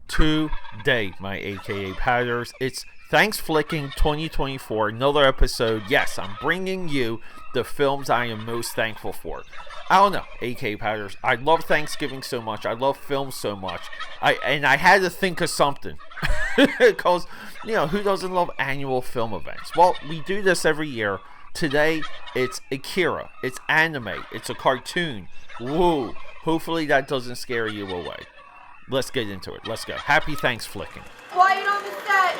today, my AKAPADers. It's Thanksflicking 2024, another episode. Yes, I'm bringing you the films I am most thankful for. I don't know, AKAPADers. I love Thanksgiving so much. I love films so much. I had to think of something. Because, who doesn't love annual film events? Well, we do this every year. Today, it's Akira. It's anime. It's a cartoon. Woo. Hopefully that doesn't scare you away. Let's get into it. Let's go. Happy Thanksflicking. Quiet on the set.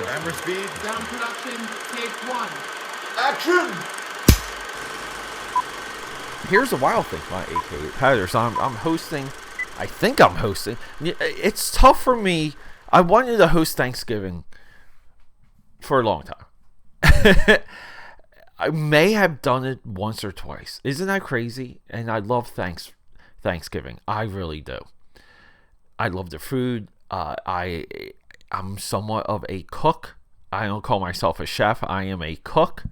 Camera speed. Sound production, take one. Action! Here's the wild thing, my AKAPADers. I'm hosting. I think I'm hosting. It's tough for me. I wanted to host Thanksgiving for a long time. I may have done it once or twice. Isn't that crazy? And I love Thanksgiving. I really do. I love the food. I'm somewhat of a cook. I don't call myself a chef. I am a cook.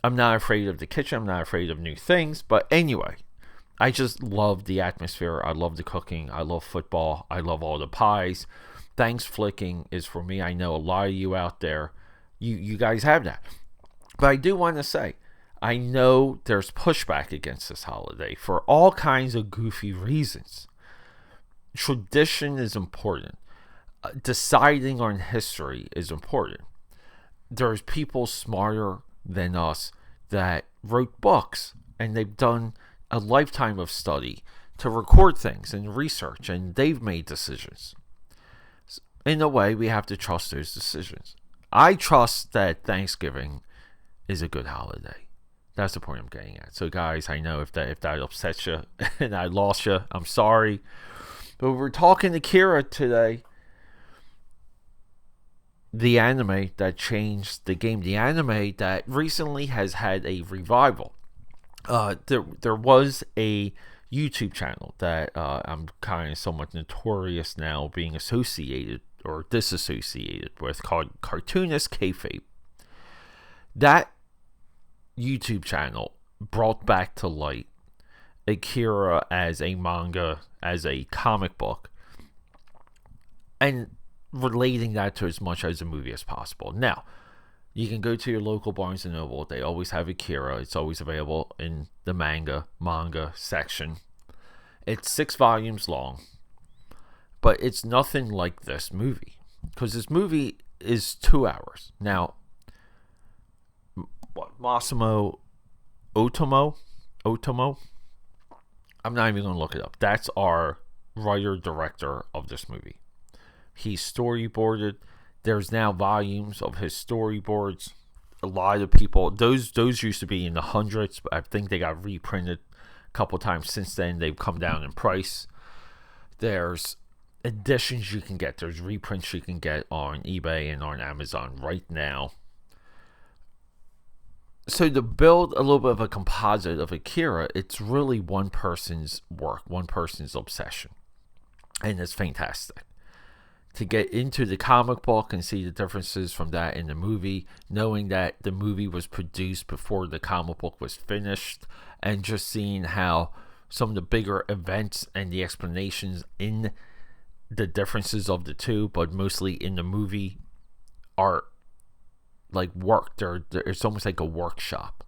I'm not afraid of the kitchen. I'm not afraid of new things. But anyway, I just love the atmosphere. I love the cooking. I love football. I love all the pies. Thanksflicking is for me. I know a lot of you out there, you guys have that. But I do want to say, I know there's pushback against this holiday for all kinds of goofy reasons. Tradition is important. Deciding on history is important. There's people smarter than us that wrote books, and they've done a lifetime of study to record things and research, and they've made decisions. In a way, we have to trust those decisions. I trust that Thanksgiving is a good holiday. That's the point I'm getting at. So guys, I know if that upsets you and I lost you, I'm sorry. But we're talking Akira today. The anime that changed the game. The anime that recently has had a revival. There was a YouTube channel that I'm kind of somewhat notorious now being associated or disassociated with, called Cartoonist Kayfabe. That YouTube channel brought back to light Akira as a manga, as a comic book, and relating that to as much as a movie as possible. Now, you can go to your local Barnes & Noble. They always have Akira. It's always available in the manga section. It's 6 volumes long, but it's nothing like this movie, because this movie is 2 hours. Now, Massimo Otomo? I'm not even going to look it up. That's our writer-director of this movie. He storyboarded. There's now volumes of his storyboards. A lot of people, those used to be in the hundreds, but I think they got reprinted a couple times since then. They've come down in price. There's editions you can get. There's reprints you can get on eBay and on Amazon right now. So to build a little bit of a composite of Akira, it's really one person's work, one person's obsession. And it's fantastic. To get into the comic book and see the differences from that in the movie, knowing that the movie was produced before the comic book was finished, and just seeing how some of the bigger events and the explanations in the differences of the two, but mostly in the movie, are like work. It's almost like a workshop,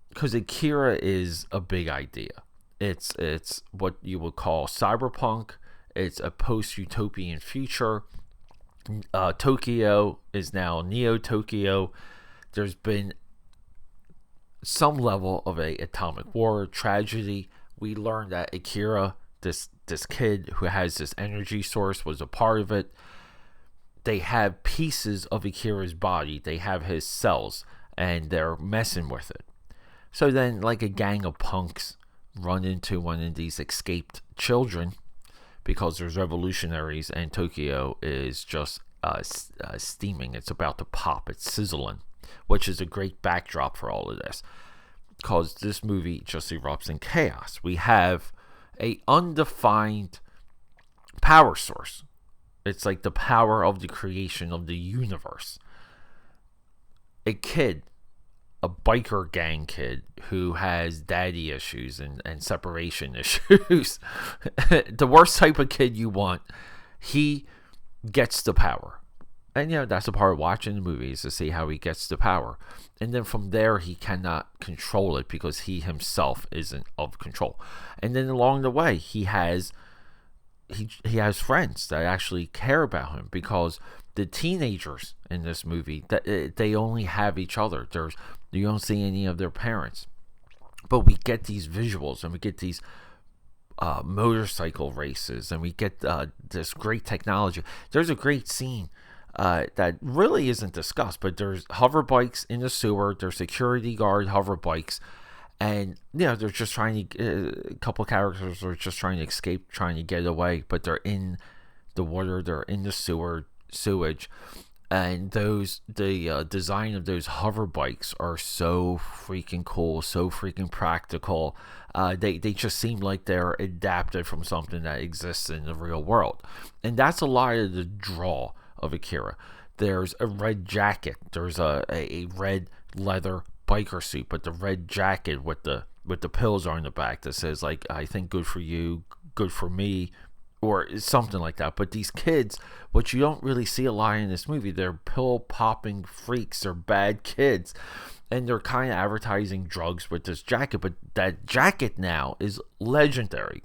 because Akira is a big idea. It's what you would call cyberpunk. It's a post-utopian future. Tokyo is now Neo-Tokyo. There's been some level of a atomic war tragedy. We learned that Akira, this kid who has this energy source, was a part of it. They have pieces of Akira's body. They have his cells, and they're messing with it. So then, like a gang of punks run into one of these escaped children, because there's revolutionaries, and Tokyo is just steaming. It's about to pop. It's sizzling, which is a great backdrop for all of this, because this movie just erupts in chaos. We have a undefined power source. It's like the power of the creation of the universe. A kid a biker gang kid who has daddy issues and separation issues. The worst type of kid you want. He gets the power. And that's a part of watching the movie, is to see how he gets the power. And then from there, he cannot control it because he himself isn't of control. And then along the way, he has friends that actually care about him, because the teenagers in this movie, that they only have each other. You don't see any of their parents. But we get these visuals, and we get these motorcycle races, and we get this great technology. There's a great scene that really isn't discussed, but there's hover bikes in the sewer. There's security guard hover bikes, and they're just trying to. A couple of characters are just trying to escape, trying to get away, but they're in the water. They're in the sewage, and the design of those hover bikes are so freaking cool, so freaking practical. They just seem like they're adapted from something that exists in the real world, and that's a lot of the draw of Akira. There's a red jacket. There's a red leather biker suit, but the red jacket with the pills on the back that says, like, I think good for you, good for me, or something like that. But these kids, what you don't really see a lot in this movie, they're pill popping freaks. They're bad kids, and they're kind of advertising drugs with this jacket. But that jacket now is legendary.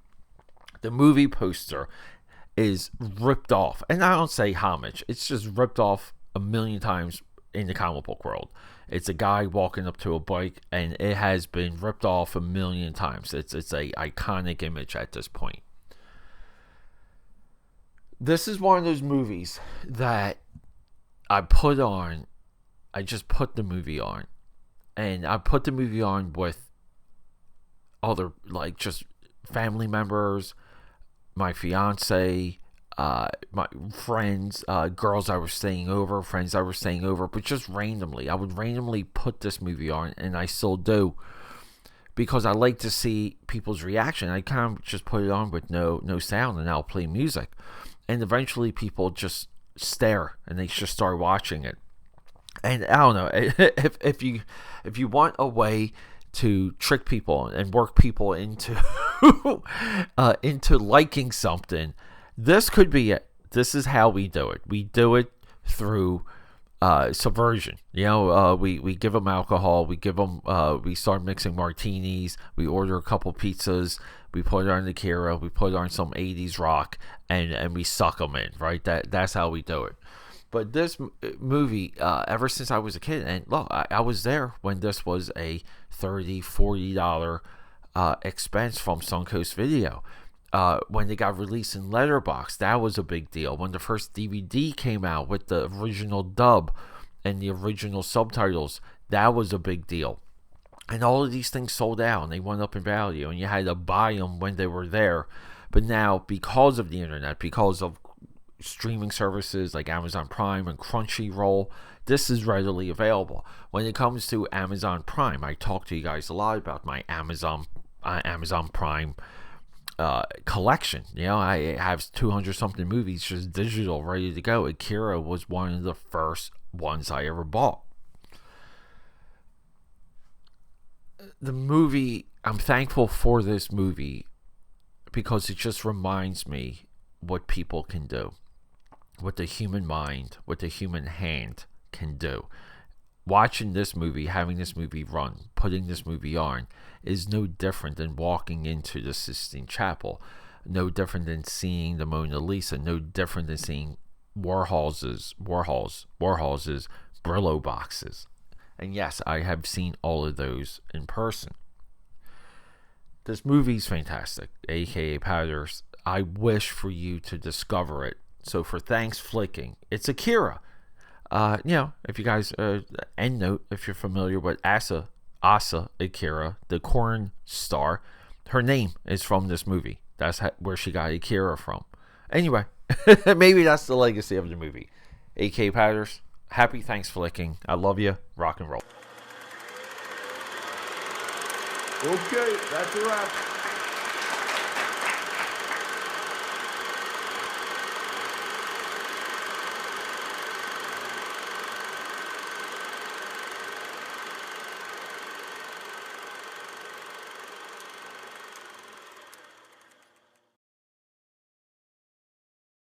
The movie poster is ripped off, and I don't say homage, it's just ripped off a million times in the comic book world. It's a guy walking up to a bike, and it has been ripped off a million times. It's a iconic image at this point. This is one of those movies that I just put the movie on, and I put the movie on with other, like, just family members, my fiance, my friends, girls I was staying over, friends I was staying over, but just randomly. I would randomly put this movie on, and I still do, because I like to see people's reaction. I kind of just put it on with no sound, and I'll play music. And eventually people just stare, and they just start watching it. And I don't know, if you want a way to trick people and work people into into liking something, this could be it. This is how we do it. We do it through subversion. We give them alcohol. We start mixing martinis. We order a couple pizzas. We put it on Akira. We put it on some 80s rock, and we suck them in. Right. That's how we do it. But this movie, ever since I was a kid, and look, I was there when this was a $30, $40 expense from Suncoast Video. When they got released in Letterboxd, that was a big deal. When the first DVD came out with the original dub and the original subtitles, that was a big deal. And all of these things sold out, and they went up in value, and you had to buy them when they were there. But now, because of the internet, because of streaming services like Amazon Prime and Crunchyroll, this is readily available. When it comes to Amazon Prime, I talk to you guys a lot about my Amazon Prime collection. I have 200 something movies just digital, ready to go. Akira was one of the first ones I ever bought. The movie, I'm thankful for this movie because it just reminds me what people can do, what the human mind, what the human hand can do. Watching this movie, having this movie run, putting this movie on is no different than walking into the Sistine Chapel, no different than seeing the Mona Lisa, no different than seeing Warhol's Brillo boxes. And yes, I have seen all of those in person. This movie's fantastic, AKAPADers. I wish for you to discover it. So for Thanksflicking, it's Akira. If you guys, end note, if you're familiar with Asa Akira, the corn star, her name is from this movie. That's where she got Akira from. Anyway, maybe that's the legacy of the movie. AKAPADers, happy Thanksflicking. I love you. Rock and roll. Okay, that's a wrap.